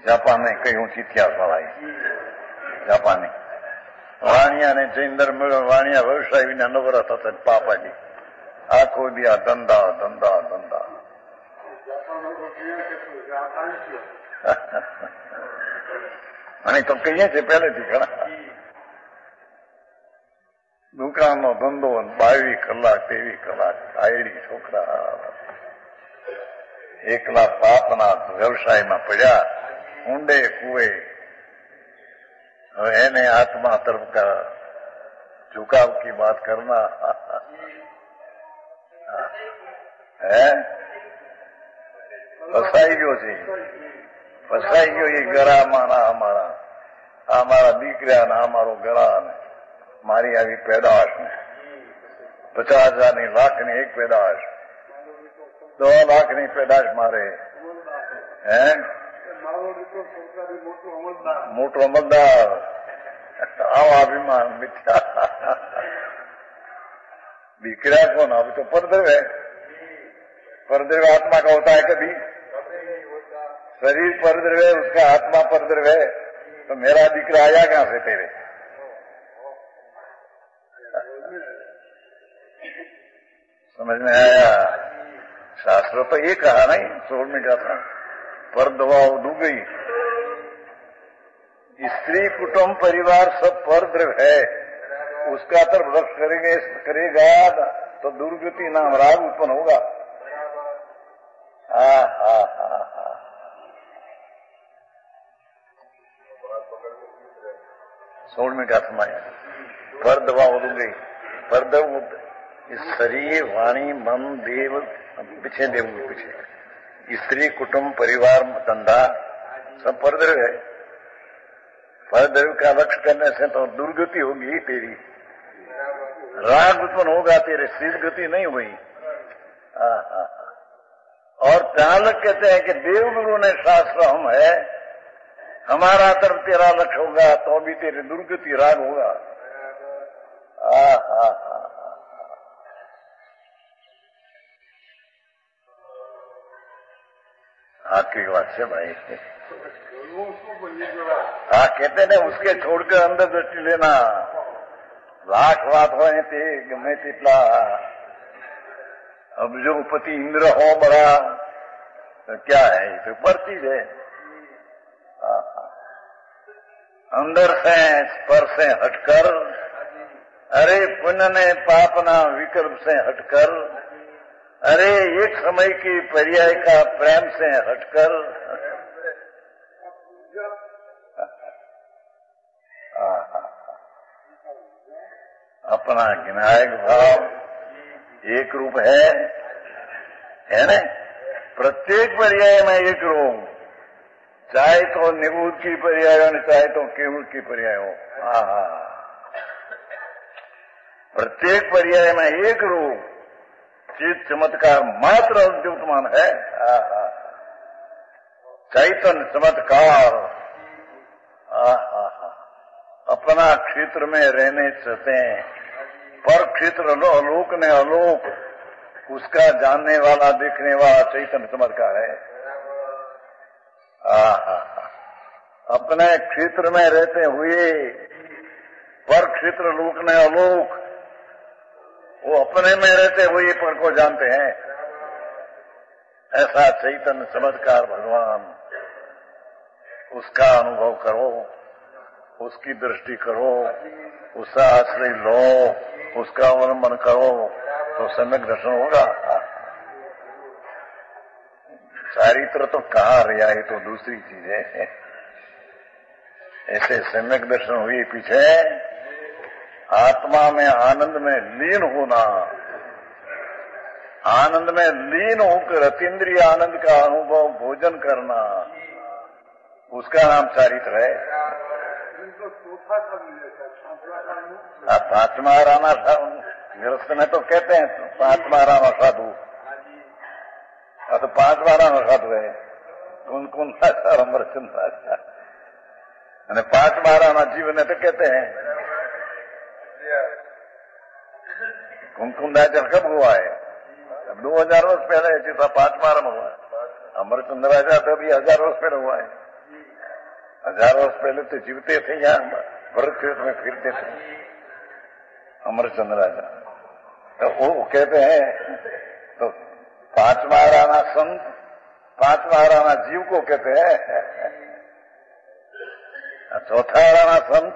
જાપાને કઈ ઊંચી ઇતિહાસ વાળાય જાપાને વાણિયાને જૈન મેળવ વાણિયા વ્યવસાય વિના નવરા થતા પાપાજી આખો દી આ ધંધા ધંધા ધંધા. અને તો કહીએ છીએ પહેલેથી ઘણા દુકાનનો ધંધો 22 કલાક 23 કલાક આયડી છોકરા એકલા પાપના વ્યવસાયમાં પડ્યા ઊંડે કુએ. હવે એને આત્મા તરફ का झुकाव की बात करना है. ફસાઈ ગયો છે, ફસાઈ ગયો એ ગળામાં ના અમારા આ મારા દીકરા ને આ મારો ગળા ને મારી આવી પેદાશ ને 50,000ની લાખની એક પેદાશ 2 લાખની પેદાશ મારે હે મોટો અમલદાર આવા અભિમાન મિથ્યા. દીકરા કોણ अभी तो परद्रव है. परद्रव आत्मा का होता है कभी. शरीर परद्रव है उसका आत्मा परद्रव है. तो मेरा દીકરા आया कहां से तेरे. समझ में आया. शास्त्र तो ये कहा नहीं 16वीं गाथा पर दवा डूब गई. स्त्री कुटुंब परिवार सब परद्रव है. उसका तरफ लक्ष्य करेगा तो दुर्गति नाम राग उत्पन्न होगा. सोलहवीं गाथा में पर दवा उड़ गई. पर इस शरीर वाणी मन देव पीछे देव पीछे स्त्री कुटुंब परिवार धंधा सब परद्रव है. परद्रव का लक्ष्य करने से तो दुर्गति होगी तेरी. राग उत्पन्न होगा तेरे. शील गति नहीं हुई. और चालक कहते हैं कि देवगुरु ने शास्त्र हम है हमारा तरफ तेरा लक्ष्य होगा तो भी तेरे दुर्गति राग होगा. आपकी बात से भाई. हाँ कहते ने उसके छोड़कर अंदर दृष्टि लेना. लाख बात हो गमे तेटला अब जो पति इंद्र हो बड़ा तो क्या है तो परती है. अंदर से स्पर से हटकर अरे पुण्य ने पापना विकल्प से हटकर अरे एक समय की पर्याय का प्रेम से हटकर अपना विनायक भाव एक रूप है ना. प्रत्येक पर्याय में एक रूप. चाहे तो निबूद की पर्याय हो चाहे तो केवल की पर्याय हो. प्रत्येक पर्याय में एक रूप चित चमत्कार मात्र उद्युक्तमान है. चैतन्य चमत्कार अपना क्षेत्र में रहने चाहते हैं. पर क्षेत्र अलोक ने अलोक उसका जानने वाला देखने वाला चैतन्य चमत्कार है. अपने क्षेत्र में रहते हुए पर क्षेत्र लोक ने अलोक वो अपने में रहते हुए पर को जानते हैं. ऐसा चैतन्य चमत्कार भगवान उसका अनुभव करो, उसकी दृष्टि करो, उसका आश्रय लो, उसका अवलंबन करो तो सम्यक दर्शन होगा. चारित्र तो कहाँ रहा है तो दूसरी चीज है. ऐसे सम्यक दर्शन हुए पीछे आत्मा में आनंद में लीन होना. आनंद में लीन होकर अतीन्द्रिय आनंद का अनुभव भोजन करना उसका नाम चारित्र है. पांचवा राणा गृहस्थ में तो कहते हैं पांचवा राणा साधु. तो 5 राणा साधु है. कौन अमरचंद्र અને 5 રાણા જીવને તો कहते हैं. कुमकुम राजन कब हुआ है? अब 2000 वर्ष पहले ऐसी था, 5 बार में हुआ है। अमरचंद्र राजा तो अभी 1000 वर्ष पहले हुआ है। 1000 वर्ष पहले तो जीवते थे, यहाँ भरत क्षेत्र में फिरते थे अमरचंद्र राजा। तो वो कहते हैं, तो 5 महाराणा संत, 5 महाराणा जीव को कहते हैं, चौथा राणा संत,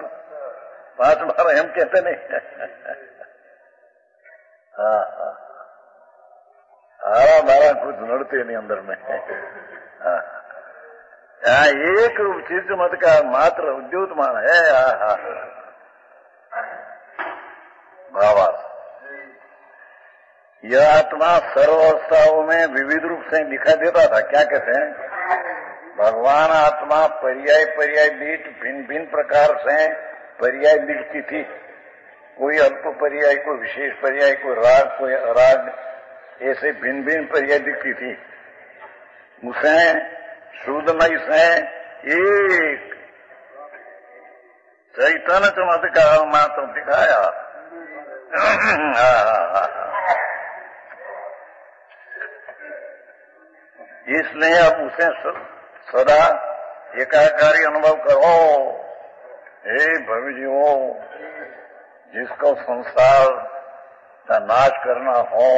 5 महाराणा हम कहते नहीं। हमारा कुछ नड़ते नहीं अंदर में। एक रूप चीज मत का मात्र उद्योतमान है। भावार्थ, यह आत्मा सर्व अवस्थाओं में विविध रूप से दिखाई देता था। क्या कहते हैं? भगवान आत्मा पर्याय पर्याय बीट भिन्न भिन्न प्रकार से पर्याय दिखती थी। कोई अल्प पर्याय, कोई विशेष पर्याय, कोई राग, कोई अराग, ऐसे भिन्न भिन्न पर्याय दिखती थी। उसे शुद्धमय से एक चैतन्य चमत्कार मात्र दिखाया। इसलिए अब उसे सदा एकाकारी अनुभव करो। हे भविष्यों, जिसको संसार का नाश करना हो,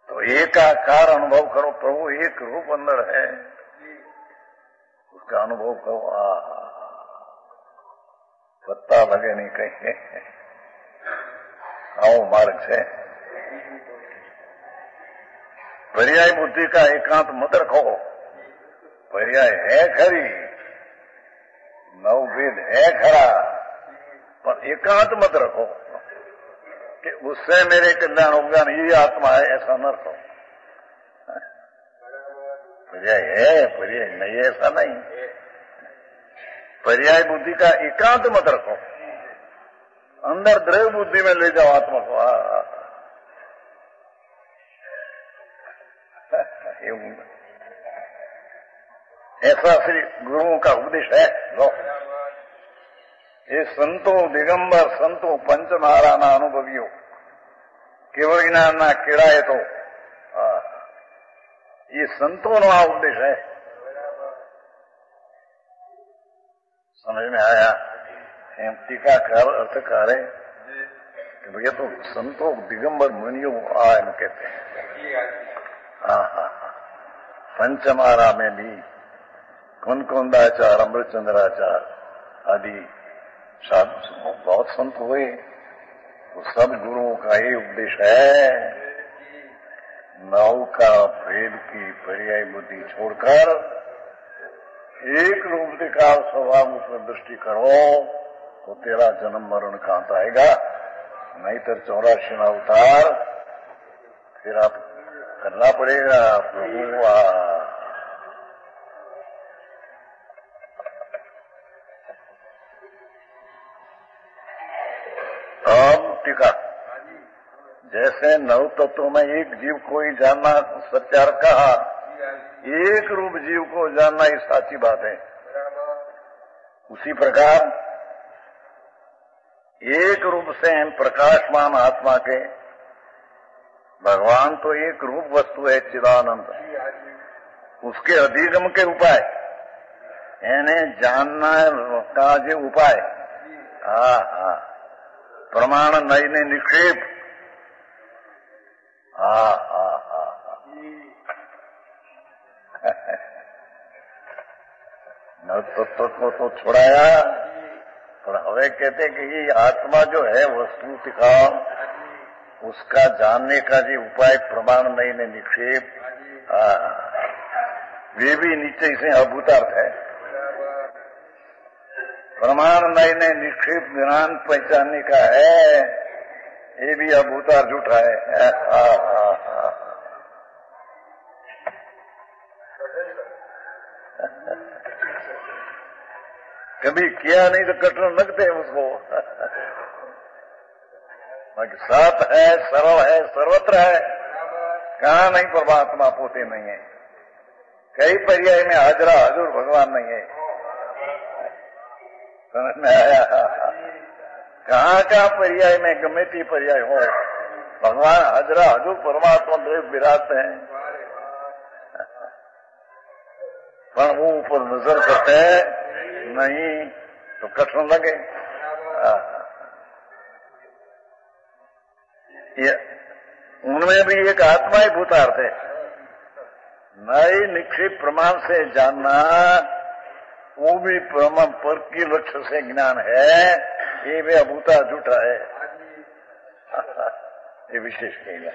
तो एकाकार अनुभव करो। प्रभु एक रूप अंदर है, उसका अनुभव करो। पत्ता लगे नहीं कहीं। आओ मार्ग से। पर्याय बुद्धि का एकांत मत रखो। पर्याय है खरी, नववेद है खरा, पर एकांत मत रखो कि उससे मेरे कल्याण होगा, ये आत्मा है, ऐसा न रखो। पर्याय है, पर्याय नहीं, ऐसा नहीं। पर्याय बुद्धि का एकांत मत रखो, अंदर द्रव्य बुद्धि में ले जाओ आत्मा को। ऐसा श्री गुरुओं का उपदेश है। लो, ये संतो दिगंबर संतो पंच महाराणा अनुभवियों केवल ज्ञान ना केड़ाए तो, ये संतों का उपदेश है। समझ में आया? टीकाकार अर्थकार है कि भैया तो संतों दिगंबर मुनियों आयन कहते हैं। पंचमारा में भी कुंकुंदाचार्य, अमृतचंद्राचार्य आदि साधु बहुत संत हुए। तो सब गुरुओं का ये उपदेश है, नौ का भेद की पर्याय बुद्धि छोड़कर एक रूप विकार स्वभाव पर दृष्टि करो तो तेरा जन्म मरण कहां आएगा। नहीं तो 84 अवतार फिर आप करना पड़ेगा। प्रभु अब टीका, जैसे 9 तत्वों में एक जीव को ही जानना सत्यार कहा, एक रूप जीव को जानना ही साची बात है। उसी प्रकार एक रूप से प्रकाशमान आत्मा के भगवान तो एक रूप वस्तु है, चिदानंद। उसके अधिगम के उपाय यानी जानना का जो उपाय, प्रमाण नयने निक्षेप, तत्व को तो छुड़ाया, पर हमें कहते कि ये आत्मा जो है वस्तु दिखा, उसका जानने का जो उपाय प्रमाण नयने निक्षेप, वे भी नीचे से अभूतार्थ है। प्रमाण नयने निक्षेप ज्ञान पहचानने का है, ये भी अभूतार्थ झूठा है। कभी किया नहीं तो कठिन लगते हैं उसको। सात है, सरल है, सर्वत्र है, कहाँ नहीं परमात्मा पोते नहीं है। कई पर्याय में हाजरा हजूर भगवान नहीं है। समझ में आया? कहाँ पर्याय में गमे ते पर्याय हो, भगवान हाजरा हजूर परमात्मा देव विराजते हैं, पर वो ऊपर नजर करते हैं नहीं तो कठिन लगे। ये उनमें भी एक आत्मा ही भूतार्थ है। नई निक्षिप प्रमाण से जानना वो भी प्रमाण पर की लक्ष्य से ज्ञान है, ये भी अभूता झूठा है। ये विशेष कहना